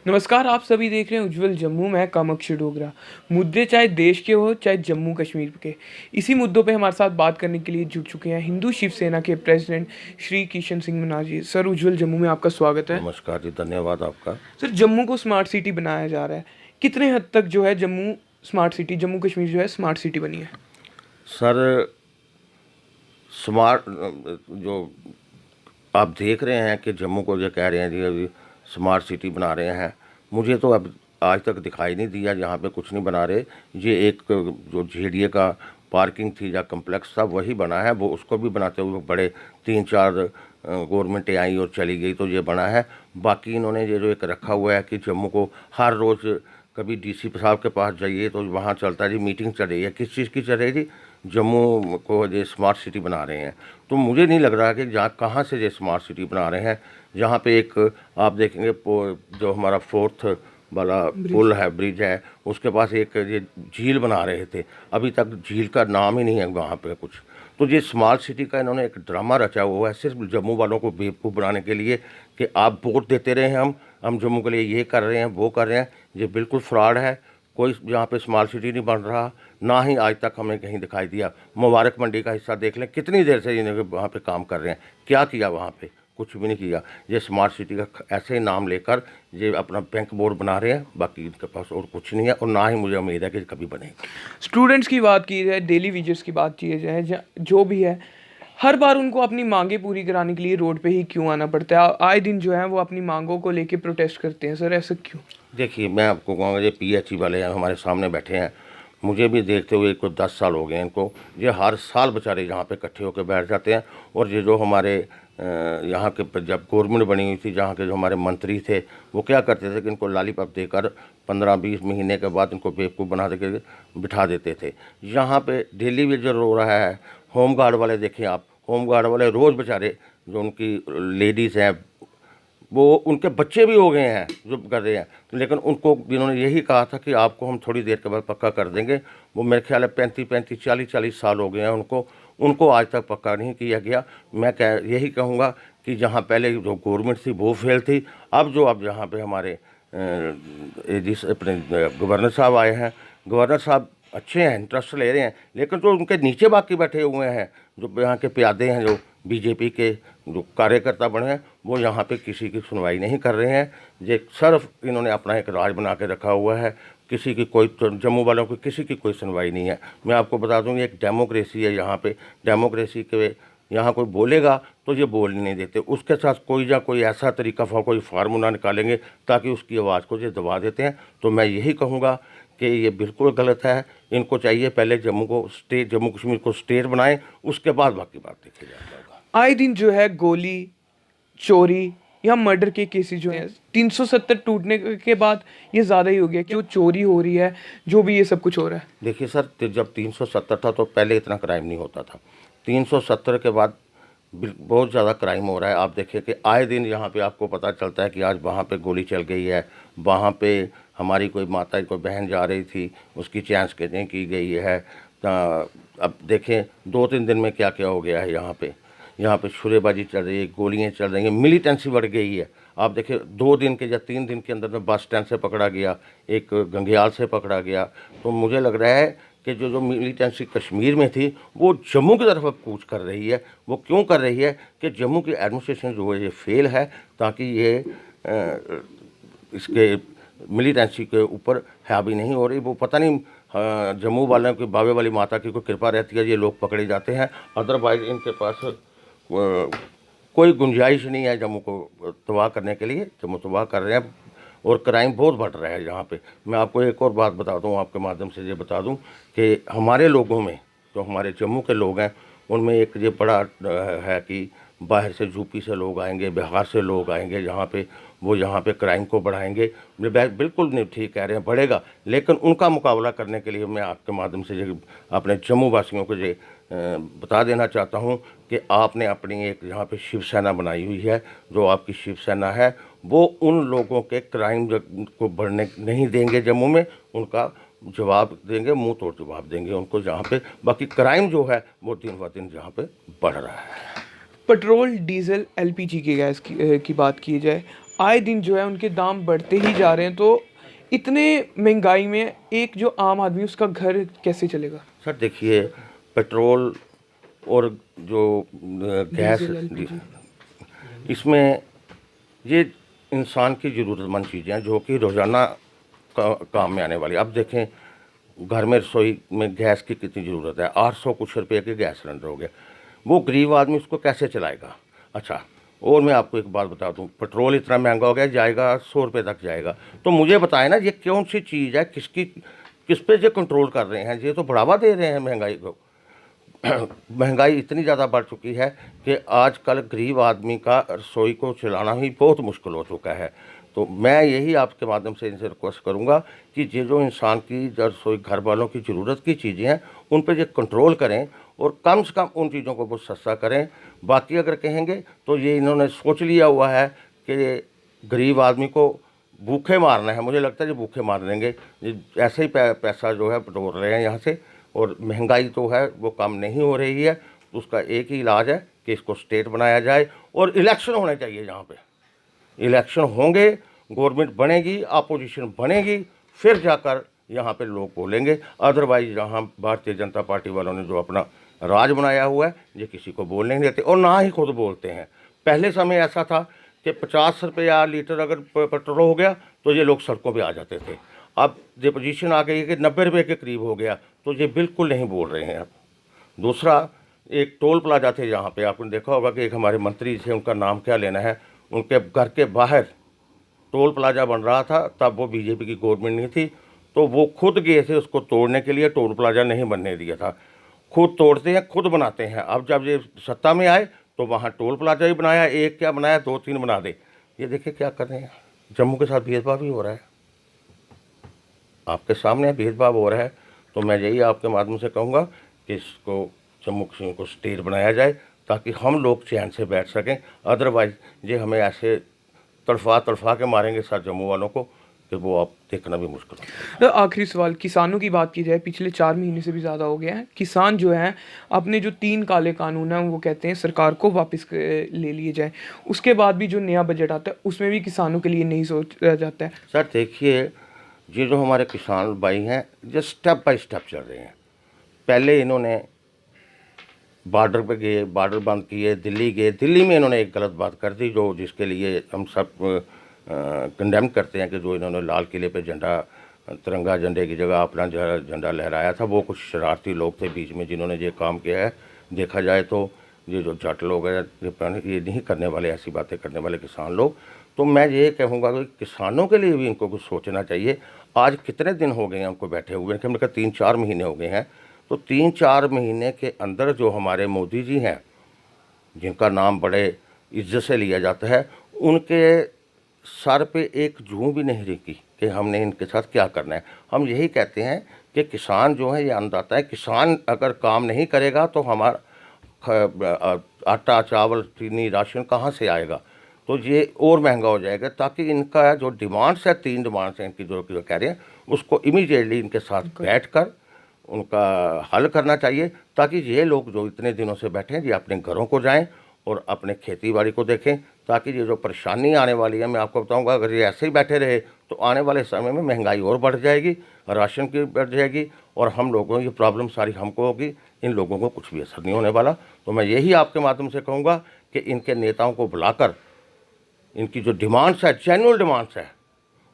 नमस्कार, आप सभी देख रहे हैं उज्जवल जम्मू। मैं कामाक्षी डोगरा। मुद्दे चाहे देश के हो चाहे जम्मू कश्मीर के, इसी मुद्दों पे हमारे साथ बात करने के लिए जुट चुके हैं हिंदू शिवसेना के प्रेसिडेंट श्री किशन सिंह मना जी। सर, उज्जवल जम्मू में आपका स्वागत है। नमस्कार जी, धन्यवाद आपका। सर, जम्मू को स्मार्ट सिटी बनाया जा रहा है। कितने हद तक जो है जम्मू स्मार्ट सिटी, जम्मू कश्मीर जो है स्मार्ट सिटी बनी है? सर, स्मार्ट जो आप देख रहे हैं कि जम्मू को जो कह रहे हैं जी अभी स्मार्ट सिटी बना रहे हैं, मुझे तो अब आज तक दिखाई नहीं दिया जहाँ पे कुछ नहीं बना रहे। ये एक जो जेडीए का पार्किंग थी या कम्प्लेक्स था वही बना है, वो उसको भी बनाते हुए बड़े 3-4 गवर्नमेंटें आई और चली गई तो ये बना है। बाकी इन्होंने ये जो एक रखा हुआ है कि जम्मू को हर रोज़ कभी डीसी साहब के पास जाइए तो वहाँ चलता है जी मीटिंग चल रही है, किस चीज़ की चल रही है जी, जम्मू को ये स्मार्ट सिटी बना रहे हैं। तो मुझे नहीं लग रहा कि जहाँ कहाँ से ये स्मार्ट सिटी बना रहे हैं। जहाँ पे एक आप देखेंगे जो हमारा 4th वाला पुल है, ब्रिज है, उसके पास एक ये झील बना रहे थे, अभी तक झील का नाम ही नहीं है वहाँ पे कुछ। तो ये स्मार्ट सिटी का इन्होंने एक ड्रामा रचा हुआ है सिर्फ जम्मू वालों को बेवकूफ़ बनाने के लिए कि आप वोट देते रहे, हम जम्मू के लिए ये कर रहे हैं वो कर रहे हैं। ये बिल्कुल फ्रॉड है। कोई यहाँ पे स्मार्ट सिटी नहीं बन रहा, ना ही आज तक हमें कहीं दिखाई दिया। मुबारक मंडी का हिस्सा देख लें, कितनी देर से इन्हें वहाँ पे काम कर रहे हैं, क्या किया वहाँ पे? कुछ भी नहीं किया। ये स्मार्ट सिटी का ऐसे ही नाम लेकर ये अपना बैंक बोर्ड बना रहे हैं, बाकी इनके पास और कुछ नहीं है और ना ही मुझे उम्मीद है कि कभी बनेगा। स्टूडेंट्स की बात की जाए, डेली वेजेस की बात की जाए, जो भी है, हर बार उनको अपनी मांगें पूरी कराने के लिए रोड पे ही क्यों आना पड़ता है? आए दिन जो है वो अपनी मांगों को लेके प्रोटेस्ट करते हैं। सर, ऐसा क्यों? देखिए, मैं आपको कहूँगा ये पीएचई वाले हैं हमारे सामने बैठे हैं, मुझे भी देखते हुए को 10 साल हो गए इनको। ये हर साल बेचारे यहाँ पे इकट्ठे होकर बैठ जाते हैं। और ये जो हमारे यहाँ के जब गवर्नमेंट बनी हुई थी, जहाँ के जो हमारे मंत्री थे, वो क्या करते थे कि इनको लॉलीपॉप देकर 15-20 महीने के बाद इनको बेवकूफ़ बना दे के बिठा देते थे। यहाँ पे डेली वेजर हो रहा है। होम गार्ड वाले देखिए आप, होम गार्ड वाले रोज़ बेचारे जो उनकी लेडीज़ हैं, वो उनके बच्चे भी हो गए हैं जो कर रहे हैं, लेकिन उनको इन्होंने यही कहा था कि आपको हम थोड़ी देर के बाद पक्का कर देंगे। वो मेरे ख्याल है 35-35 40-40 साल हो गए हैं उनको आज तक पक्का नहीं किया गया। मैं यही कहूँगा कि जहाँ पहले जो गवर्नमेंट थी वो फेल थी। अब जो अब यहाँ पे हमारे जिस अपने गवर्नर साहब आए हैं, गवर्नर साहब अच्छे हैं, इंटरेस्ट ले रहे हैं, लेकिन जो उनके नीचे बाकी बैठे हुए हैं, जो यहाँ के प्यादे हैं, जो बीजेपी के जो कार्यकर्ता बने हैं, वो यहाँ पे किसी की सुनवाई नहीं कर रहे हैं। ये सिर्फ इन्होंने अपना एक राज बना के रखा हुआ है, किसी की कोई जम्मू वालों की किसी की कोई सुनवाई नहीं है। मैं आपको बता दूँ, ये एक डेमोक्रेसी है यहाँ पे। डेमोक्रेसी के यहाँ कोई बोलेगा तो ये बोलने नहीं देते, उसके साथ कोई या कोई ऐसा तरीका कोई फार्मूला निकालेंगे ताकि उसकी आवाज़ को ये दबा देते हैं। तो मैं यही कहूँगा कि ये बिल्कुल गलत है। इनको चाहिए पहले जम्मू कश्मीर को स्टेट बनाएं, उसके बाद बाकी बात देखी जाएगा। आए दिन जो है गोली, चोरी या मर्डर के केसेस जो हैं 370 टूटने के बाद ये ज़्यादा ही हो गया, जो चोरी हो रही है, जो भी ये सब कुछ हो रहा है। देखिए सर, जब 370 था तो पहले इतना क्राइम नहीं होता था। 370 के बाद बहुत ज़्यादा क्राइम हो रहा है। आप देखिए कि आए दिन यहाँ पे आपको पता चलता है कि आज वहाँ पे गोली चल गई है, वहाँ पे हमारी कोई माता कोई बहन जा रही थी, उसकी चैन स्केचिंग की गई है। अब देखें 2-3 दिन में क्या क्या हो गया है। यहाँ पे छुरेबाजी चल रही है, गोलियाँ चल रही हैं, मिलिटेंसी बढ़ गई है। आप देखिए 2 दिन के या 3 दिन के अंदर में बस स्टैंड से पकड़ा गया, एक गंगेयाल से पकड़ा गया। तो मुझे लग रहा है कि जो मिलिटेंसी कश्मीर में थी वो जम्मू की तरफ अब कूच कर रही है। वो क्यों कर रही है कि जम्मू की एडमिनिस्ट्रेशन जो है ये फेल है, ताकि ये इसके मिलिटेंसी के ऊपर हावी नहीं हो रही। वो पता नहीं जम्मू वालों की बावे वाली माता की कोई कृपा रहती है, ये लोग पकड़े जाते हैं। अदरवाइज इनके पास कोई गुंजाइश नहीं है जम्मू को तबाह करने के लिए। जम्मू तबाह कर रहे हैं और क्राइम बहुत बढ़ रहा है यहाँ पे। मैं आपको एक और बात बता दूँ, आपके माध्यम से ये बता दूँ कि हमारे लोगों में, जो हमारे जम्मू के लोग हैं, उनमें एक ये बड़ा है कि बाहर से यूपी से लोग आएंगे, बिहार से लोग आएंगे, वो यहाँ पे क्राइम को बढ़ाएंगे। बिल्कुल नहीं ठीक कह रहे हैं, बढ़ेगा, लेकिन उनका मुकाबला करने के लिए मैं आपके माध्यम से अपने जम्मू वासियों को ये बता देना चाहता हूँ कि आपने अपनी एक यहाँ पे शिवसेना बनाई हुई है। जो आपकी शिवसेना है वो उन लोगों के क्राइम को बढ़ने नहीं देंगे जम्मू में, उनका जवाब देंगे, मुंह तोड़ जवाब देंगे उनको जहाँ पे। बाकी क्राइम जो है वो दिन ब दिन जहाँ पे बढ़ रहा है। पेट्रोल, डीजल, एलपीजी के गैस की बात की जाए, आए दिन जो है उनके दाम बढ़ते ही जा रहे हैं, तो इतने महंगाई में एक जो आम आदमी उसका घर कैसे चलेगा? सर देखिए, पेट्रोल और जो गैस, डीजल, एलपीजी। इसमें ये इंसान की ज़रूरतमंद चीज़ें हैं जो कि रोज़ाना काम में आने वाली। अब देखें, घर में रसोई में गैस की कितनी ज़रूरत है, 800 कुछ रुपये के गैस सिलेंडर हो गया। वो गरीब आदमी उसको कैसे चलाएगा? अच्छा, और मैं आपको एक बात बता दूं, पेट्रोल इतना महंगा हो गया, जाएगा 100 रुपये तक जाएगा। तो मुझे बताएं ना, ये कौन सी चीज़ है, किस पे ये कंट्रोल कर रहे हैं? ये तो बढ़ावा दे रहे हैं महंगाई को। महंगाई इतनी ज़्यादा बढ़ चुकी है कि आजकल गरीब आदमी का रसोई को चलाना ही बहुत मुश्किल हो चुका है। तो मैं यही आपके माध्यम से इनसे रिक्वेस्ट करूंगा कि ये जो इंसान की जो रसोई घर वालों की ज़रूरत की चीज़ें हैं उन पर ये कंट्रोल करें और कम से कम उन चीज़ों को बहुत सस्ता करें। बाकी अगर कहेंगे तो ये इन्होंने सोच लिया हुआ है कि गरीब आदमी को भूखे मारना है। मुझे लगता है ये भूखे मार देंगे। ऐसे ही पैसा जो है बटोर रहे हैं यहाँ से, और महंगाई तो है वो कम नहीं हो रही है। तो उसका एक ही इलाज है कि इसको स्टेट बनाया जाए और इलेक्शन होने चाहिए। यहाँ पे इलेक्शन होंगे, गवर्नमेंट बनेगी, अपोजिशन बनेगी, फिर जाकर यहाँ पे लोग बोलेंगे। अदरवाइज यहाँ भारतीय जनता पार्टी वालों ने जो अपना राज बनाया हुआ है, ये किसी को बोलने नहीं देते और ना ही खुद बोलते हैं। पहले समय ऐसा था कि 50 रुपया लीटर अगर पेट्रोल हो गया तो ये लोग सड़कों पे आ जाते थे। अब ये पोजीशन आ गई है कि 90 रुपये के करीब हो गया, तो ये बिल्कुल नहीं बोल रहे हैं अब। दूसरा, एक टोल प्लाजा थे यहाँ पे, आपने देखा होगा कि एक हमारे मंत्री थे, उनका नाम क्या लेना है, उनके घर के बाहर टोल प्लाजा बन रहा था, तब वो बीजेपी की गवर्नमेंट नहीं थी, तो वो खुद गए थे उसको तोड़ने के लिए। टोल प्लाजा नहीं बनने दिया था। खुद तोड़ते हैं, खुद बनाते हैं। अब जब ये सत्ता में आए तो वहाँ टोल प्लाजा ही बनाया, एक क्या बनाया, 2-3 बना दे। ये देखिए क्या कर रहे हैं। जम्मू के साथ भेदभाव भी हो रहा है, आपके सामने भेदभाव हो रहा है। तो मैं यही आपके माध्यम से कहूँगा कि इसको जम्मू कश्मीर को स्टेट बनाया जाए ताकि हम लोग चैन से बैठ सकें। अदरवाइज ये हमें ऐसे तड़फा के मारेंगे साथ जम्मू वालों को कि वो आप देखना भी मुश्किल है। तो आखिरी सवाल, किसानों की बात की जाए, पिछले 4 महीने से भी ज़्यादा हो गया है, किसान जो हैं अपने जो 3 काले कानून हैं वो कहते हैं सरकार को वापस ले लिए जाए। उसके बाद भी जो नया बजट आता है उसमें भी किसानों के लिए नहीं सोचा जाता है। सर देखिए, ये जो हमारे किसान भाई हैं ये स्टेप बाय स्टेप चल रहे हैं। पहले इन्होंने बॉर्डर पे गए, बॉर्डर बंद किए, दिल्ली गए, दिल्ली में इन्होंने एक गलत बात कर दी जो जिसके लिए हम सब कंडेम करते हैं कि जो इन्होंने लाल किले पे झंडा, तिरंगा झंडे की जगह अपना झंडा लहराया था। वो कुछ शरारती लोग थे बीच में जिन्होंने ये काम किया है। देखा जाए तो ये जो जट लोग हैं ये नहीं करने वाले, ऐसी बातें करने वाले किसान लोग। तो मैं ये कहूँगा कि किसानों के लिए भी इनको कुछ सोचना चाहिए। आज कितने दिन हो गए हैं हमको बैठे हुए हैं, मतलब 3-4 महीने हो गए हैं। तो 3-4 महीने के अंदर जो हमारे मोदी जी हैं, जिनका नाम बड़े इज्जत से लिया जाता है, उनके सर पे एक जूं भी नहीं रखी कि हमने इनके साथ क्या करना है। हम यही कहते हैं कि किसान जो है ये अन्नदाता है। किसान अगर काम नहीं करेगा तो हमारा आटा, चावल, चीनी, राशन कहाँ से आएगा? तो ये और महंगा हो जाएगा। ताकि इनका जो डिमांड्स है, 3 डिमांड्स हैं इनकी जो कह रहे हैं, उसको इमीडिएटली इनके साथ बैठकर उनका हल करना चाहिए ताकि ये लोग जो इतने दिनों से बैठे हैं ये अपने घरों को जाएं और अपने खेती बाड़ी को देखें। ताकि ये जो परेशानी आने वाली है, मैं आपको बताऊंगा, अगर ये ऐसे ही बैठे रहे तो आने वाले समय में महंगाई और बढ़ जाएगी, राशन की बढ़ जाएगी और हम लोगों की प्रॉब्लम सारी हमको होगी, इन लोगों को कुछ भी असर नहीं होने वाला। तो मैं यही आपके माध्यम से कहूँगा कि इनके नेताओं को बुलाकर इनकी जो डिमांड्स है, जेन्युइन डिमांड्स है,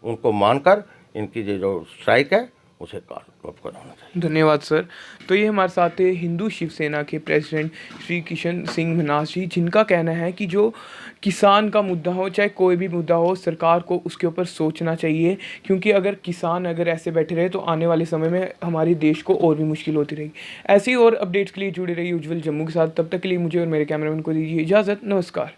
उनको मानकर इनकी जो स्ट्राइक है उसे कराना चाहिए। धन्यवाद सर। तो ये हमारे साथ थे हिंदू शिवसेना के प्रेसिडेंट श्री किशन सिंह मन्हास जी, जिनका कहना है कि जो किसान का मुद्दा हो, चाहे कोई भी मुद्दा हो, सरकार को उसके ऊपर सोचना चाहिए, क्योंकि अगर किसान अगर ऐसे बैठे रहे तो आने वाले समय में हमारे देश को और भी मुश्किल होती रहेगी। ऐसी और अपडेट्स के लिए जुड़े रहिए उज्जवल जम्मू के साथ। तब तक के लिए मुझे और मेरे कैमरामैन को दीजिए इजाज़त। नमस्कार।